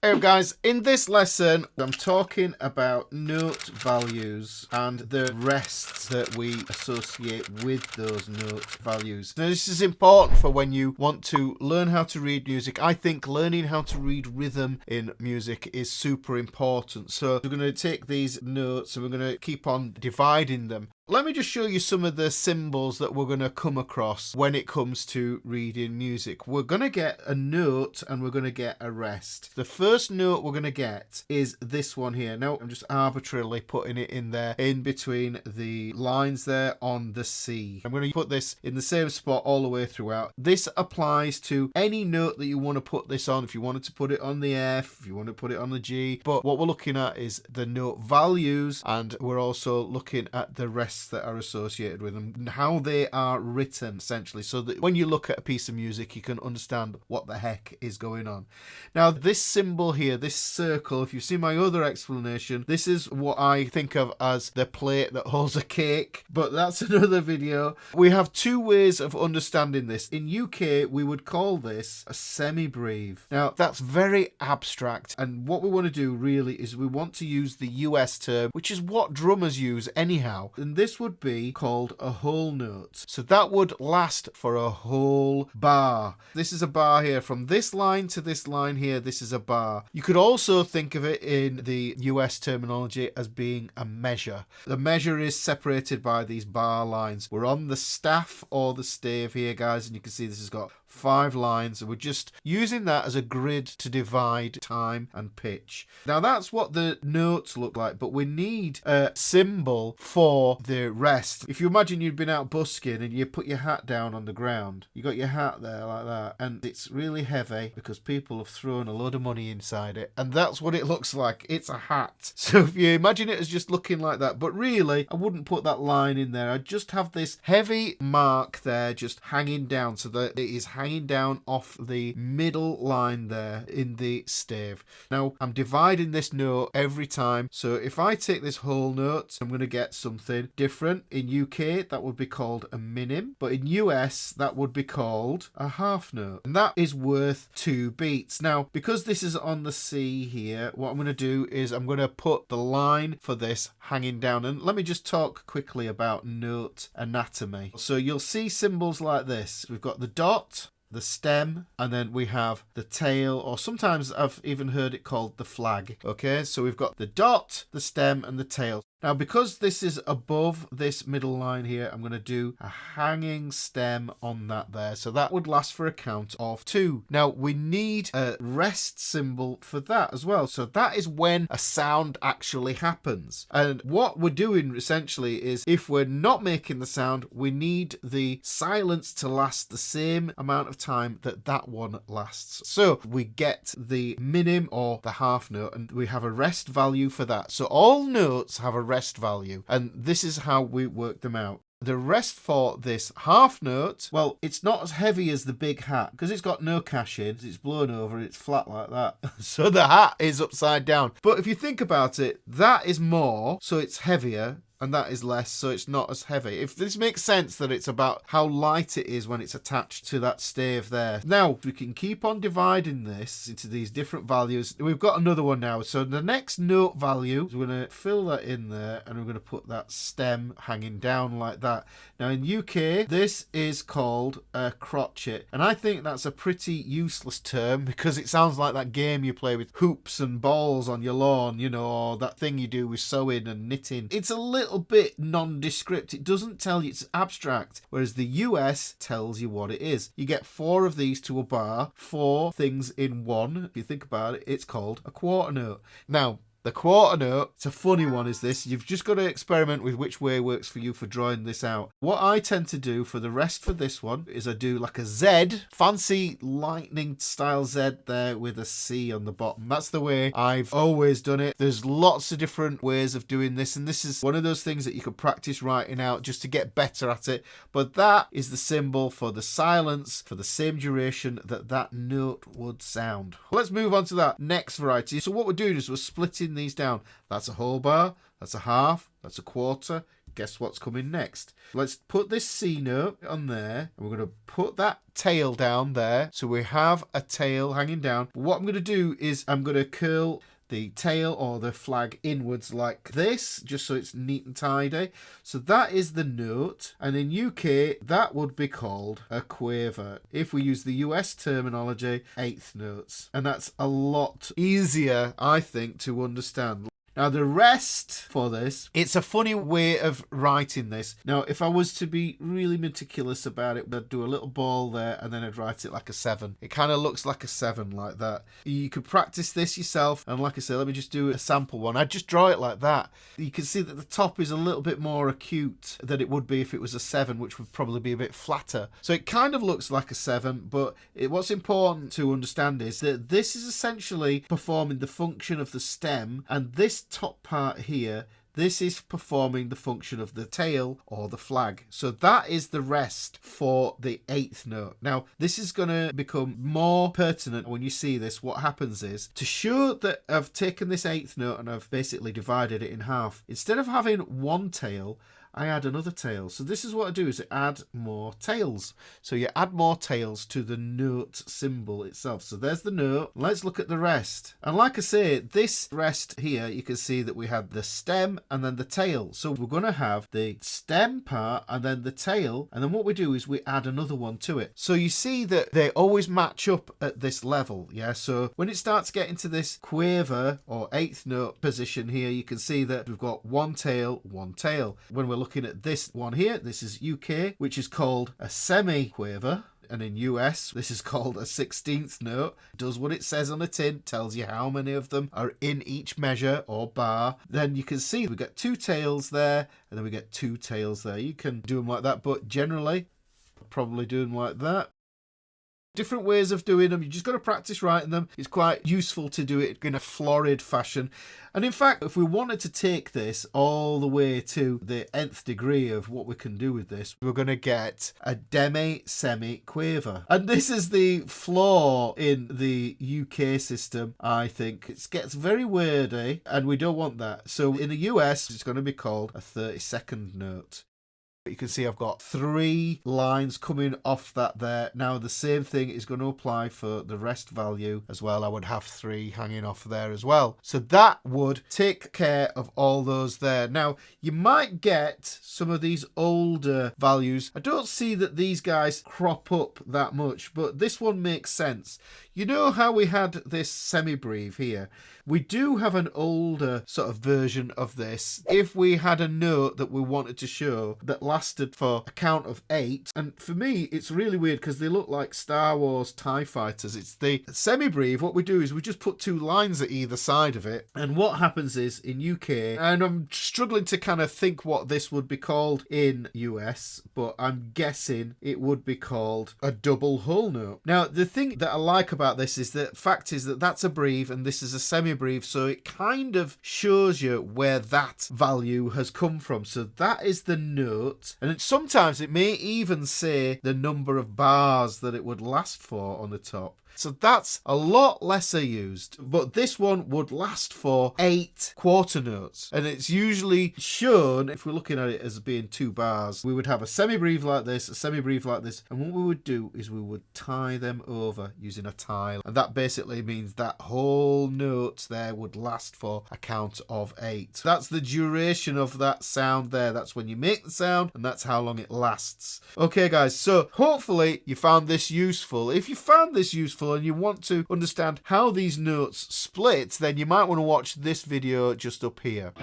Hey guys, in this lesson I'm talking about note values and the rests that we associate with those note values. Now this is important for when you want to learn how to read music. I think learning how to read rhythm in music is super important. So we're going to take these notes and we're going to keep on dividing them. Let me just show you some of the symbols that we're going to come across when it comes to reading music. We're going to get a note and we're going to get a rest. The first note we're going to get is this one here. Now, I'm just arbitrarily putting it in there, in between the lines there on the C. I'm going to put this in the same spot all the way throughout. This applies to any note that you want to put this on. If you wanted to put it on the F, if you want to put it on the G. But what we're looking at is the note values, and we're also looking at the rest that are associated with them and how they are written, essentially, so that when you look at a piece of music you can understand what the heck is going on. Now this symbol here, this circle, if you see my other explanation, this is what I think of as the plate that holds a cake, but that's another video. We have two ways of understanding this. In UK we would call this a semibreve. Now that's very abstract, and what we want to do really is we want to use the US term, which is what drummers use anyhow, and this would be called a whole note. So that would last for a whole bar. This is a bar here. From this line to this line here, this is a bar. You could also think of it in the US terminology as being a measure. The measure is separated by these bar lines. We're on the staff or the stave here, guys, and you can see this has got 5 lines, and we're just using that as a grid to divide time and pitch. Now that's what the notes look like, but we need a symbol for the rest. If you imagine you'd been out busking and you put your hat down on the ground, you got your hat there like that, and it's really heavy because people have thrown a load of money inside it, and that's what it looks like. It's a hat. So if you imagine it as just looking like that, but really I wouldn't put that line in there. I'd just have this heavy mark there just hanging down, so that it is hanging down off the middle line there in the stave. Now I'm dividing this note every time, so if I take this whole note, I'm going to get something different. In UK that would be called a minim, but in US that would be called a half note, and that is worth 2 beats. Now because this is on the C here, what I'm going to do is I'm going to put the line for this hanging down, and let me just talk quickly about note anatomy. So you'll see symbols like this. We've got the dot, the stem, and then we have the tail, or sometimes I've even heard it called the flag. Okay, so we've got the dot, the stem, and the tail. Now because this is above this middle line here, I'm going to do a hanging stem on that there, so that would last for a count of 2. Now we need a rest symbol for that as well, so that is when a sound actually happens. And what we're doing essentially is, if we're not making the sound, we need the silence to last the same amount of time that that one lasts. So we get the minim or the half note, and we have a rest value for that. So all notes have a rest value, and this is how we work them out. The rest for this half note, well, it's not as heavy as the big hat because it's got no cash in, it's blown over, it's flat like that. So the hat is upside down. But if you think about it, that is more, so it's heavier, and that is less, so it's not as heavy. If this makes sense, that it's about how light it is when it's attached to that stave there. Now we can keep on dividing this into these different values. We've got another one now, so the next note value, we're going to fill that in there, and we're going to put that stem hanging down like that. Now in UK this is called a crotchet, and I think that's a pretty useless term because it sounds like that game you play with hoops and balls on your lawn, you know, or that thing you do with sewing and knitting. It's a little bit nondescript. It doesn't tell you, it's abstract, whereas the US tells you what it is. You get 4 of these to a bar, 4 things in one. If you think about it, it's called a quarter note. Now the quarter note, it's a funny one, is this. You've just got to experiment with which way works for you for drawing this out. What I tend to do for the rest for this one is I do like a Z, fancy lightning style Z there with a C on the bottom. That's the way I've always done it. There's lots of different ways of doing this, and this is one of those things that you could practice writing out just to get better at it. But that is the symbol for the silence for the same duration that that note would sound. Let's move on to that next variety. So what we're doing is we're splitting these down. That's a whole bar, that's a half, that's a quarter, guess what's coming next? Let's put this C note on there, and we're going to put that tail down there. So we have a tail hanging down. What I'm going to do is I'm going to curl the tail or the flag inwards like this, just so it's neat and tidy. So that is the note, and in UK that would be called a quaver. If we use the US terminology, eighth notes, and that's a lot easier, I think, to understand. Now the rest for this, it's a funny way of writing this. Now if I was to be really meticulous about it, I'd do a little ball there and then I'd write it like a 7. It kind of looks like a 7 like that. You could practice this yourself, and like I said, let me just do a sample one. I'd just draw it like that. You can see that the top is a little bit more acute than it would be if it was a 7, which would probably be a bit flatter. So it kind of looks like a 7, but what's important to understand is that this is essentially performing the function of the stem, and this top part here, this is performing the function of the tail or the flag. So that is the rest for the eighth note. Now this is going to become more pertinent when you see this. What happens is, to show that I've taken this eighth note and I've basically divided it in half, instead of having one tail, I add another tail. So this is what I do, is add more tails. So you add more tails to the note symbol itself. So there's the note. Let's look at the rest. And like I say, this rest here, you can see that we had the stem and then the tail. So we're going to have the stem part and then the tail. And then what we do is we add another one to it. So you see that they always match up at this level. Yeah. So when it starts getting to this quaver or eighth note position here, you can see that we've got one tail, one tail. When we're looking at this one here, this is UK, which is called a semi-quaver, and in US this is called a 16th note. It does what it says on the tin, tells you how many of them are in each measure or bar. Then you can see we get two tails there, and then we get two tails there. You can do them like that, but generally probably do them like that. Different ways of doing them. You just got to practice writing them. It's quite useful to do it in a florid fashion. And in fact, if we wanted to take this all the way to the nth degree of what we can do with this, we're going to get a demi-semi-quaver. And this is the flaw in the UK system, I think. It gets very wordy, and we don't want that. So in the US, it's going to be called a 32nd note. You can see I've got 3 lines coming off that there. Now the same thing is going to apply for the rest value as well. I would have 3 hanging off there as well. So that would take care of all those there. Now you might get some of these older values. I don't see that these guys crop up that much, but this one makes sense. You know how we had this semi-breve here? We do have an older sort of version of this. If we had a note that we wanted to show that lasted for a count of 8, and for me it's really weird because they look like Star Wars TIE fighters. It's the semi-breve. What we do is we just put 2 lines at either side of it, and what happens is in UK, and I'm struggling to kind of think what this would be called in US, but I'm guessing it would be called a double whole note. Now the thing that I like about this is the fact is that that's a breve and this is a semi-breve, so it kind of shows you where that value has come from. So that is the note, and sometimes it may even say the number of bars that it would last for on the top. So that's a lot lesser used, but this one would last for 8 quarter notes, and it's usually shown, if we're looking at it as being 2 bars, we would have a semi-breve like this, a semi-breve like this, and what we would do is we would tie them over using a tile, and that basically means that whole note there would last for a count of 8. That's the duration of that sound there. That's when you make the sound, and that's how long it lasts. Okay guys, so hopefully you found this useful. If you found this useful and you want to understand how these notes split, then you might want to watch this video just up here.